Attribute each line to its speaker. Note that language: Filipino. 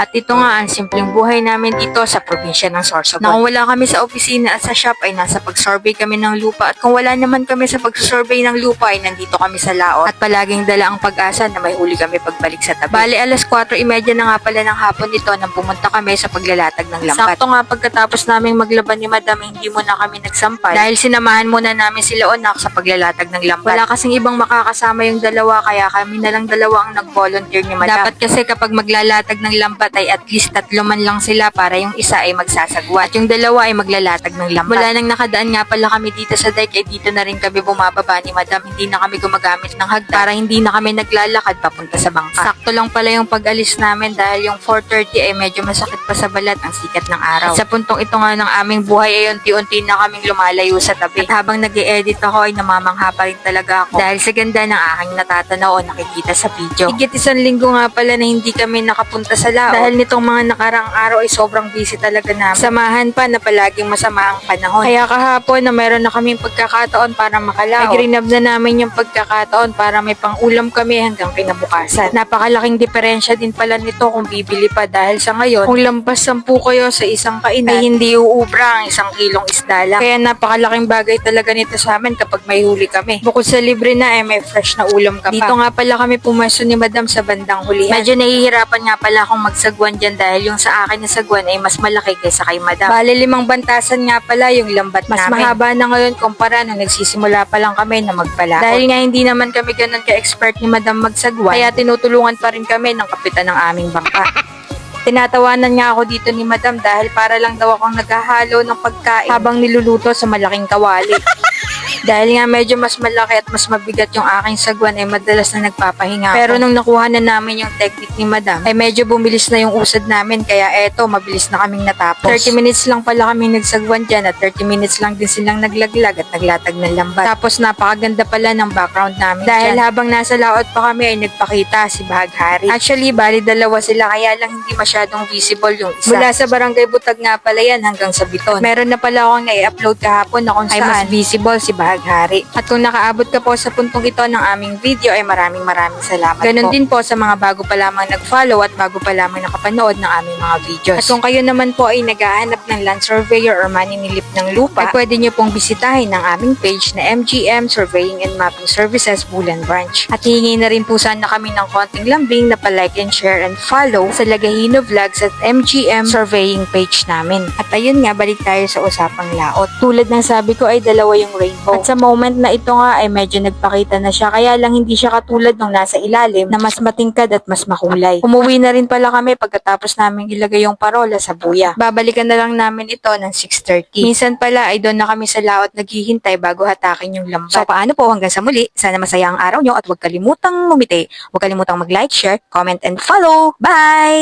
Speaker 1: At ito nga ang simpleng buhay namin dito sa probinsya ng Sorsogon. Na kung wala kami sa opisina at sa shop ay nasa pag-survey kami ng lupa, at kung wala naman kami sa pag-survey ng lupa ay nandito kami sa laot at palaging dala ang pag-asa na may huli kami pagbalik sa tabi. Bale, alas 4:30 na nga pala ng hapon nito nang pumunta kami sa paglalatag ng lambat. Sakto nga pagkatapos naming maglaban ni Madam, hindi muna kami nagsampal dahil sinamahan muna namin sila Onak sa paglalatag ng lambat. Wala kasing ibang makakasama yung dalawa kaya kami na lang dalawa ang nag-volunteer ni Madam. Dapat kasi kapag maglalatag ng lambat ay at least 3 man lang sila para yung isa ay magsasagwa at yung dalawa ay maglalatag ng lambat. Mula nang nakadaan nga pala kami dito sa dike ay dito na rin kami bumababa ni Madam. Hindi na kami gumagamit ng hagdan para hindi na kami naglalakad papunta sa bangka. Sakto lang pala yung pag-alis namin dahil yung 4:30 ay medyo masakit pa sa balat ang sikat ng araw. At sa puntong ito nga ng aming buhay ay unti-unti na kaming lumalayo sa tabi. At habang nag-e-edit ako ay namamangha pa rin talaga ako dahil sa ganda ng aking natatanaw o nakikita sa video. Higit 1 linggo nga pala na hindi kami nakapunta sa laot dahil nitong mga nakaraang araw ay sobrang busy talaga namin. Samahan pa na palaging masama ang panahon. Kaya kahapon na meron na kaming pagkakataon para makalaot, ay grinab na namin yung pagkakataon para may pang-ulam kami hanggang kinabukasan. Napakalaking diferensya din pala nito kung bibili pa dahil sa ngayon, kung lampas 10 kayo sa isang kainan, ay hindi uubra ang 1 kilong isda lang. Kaya napakalaking bagay talaga nito sa amin kapag may huli kami. Bukod sa libre na, may fresh na ulam ka pa. Dito nga pala kami pumasok ni Madam sa bandang hulihan. Medyo nahihirapan nga pala akong magsagwan dyan dahil yung sa akin na sagwan ay mas malaki kaysa kay Madam. Bale 5 bantasan nga pala yung lambat mas namin. Mas mahaba na ngayon kumpara nung nagsisimula pa lang kami na magpalaot. Dahil nga hindi naman kami ganun ka-expert ni Madam magsagwan, kaya tinutulungan pa rin kami ng kapitan ng aming bangka. Tinatawanan nga ako dito ni Madam dahil para lang daw akong naghahalo ng pagkain habang niluluto sa malaking kawali. Dahil nga medyo mas malaki at mas mabigat yung aking sagwan ay madalas na nagpapahinga ako. Pero nung nakuha na namin yung technique ni Madam ay medyo bumilis na yung usad namin kaya eto mabilis na kaming natapos. 30 minutes lang pala kaming nagsagwan dyan at 30 minutes lang din silang naglaglag at naglatag ng lambat. Tapos napakaganda pala ng background namin dahil dyan. Habang nasa laot pa kami ay nagpakita si Bahaghari. Actually bali 2 sila kaya lang hindi masyadong visible yung isa. Mula sa Barangay Butag nga pala yan hanggang sa Biton. Meron na pala akong nai-upload kahapon na kung saan ay mas visible si Bahaghari. At kung nakaabot ka po sa puntong ito ng aming video ay maraming salamat Ganon po. Din po sa mga bago pa lamang nag-follow at bago pa lamang nakapanood ng aming mga videos. At kung kayo naman po ay naghahanap ng land surveyor or maninilip ng lupa, ay pwede nyo pong bisitahin ang aming page na MGM Surveying and Mapping Services Bulan Branch. At hihingi na rin po sana kami ng konting lambing na pa-like and share and follow sa Lagahino Vlogs at MGM Surveying page namin. At ayun nga, balik tayo sa usapang laot. Tulad ng sabi ko ay 2 yung rainbow. At sa moment na ito nga ay medyo nagpakita na siya kaya lang hindi siya katulad nung nasa ilalim na mas matingkad at mas makulay. Umuwi na rin pala kami pagkatapos namin ilagay yung parola sa buya. Babalikan na lang namin ito ng 6:30. Minsan pala ay doon na kami sa laot naghihintay bago hatakin yung lambat. So paano po hanggang sa muli? Sana masaya ang araw nyo at huwag kalimutang ngumiti. Huwag kalimutang mag-like, share, comment, and follow. Bye!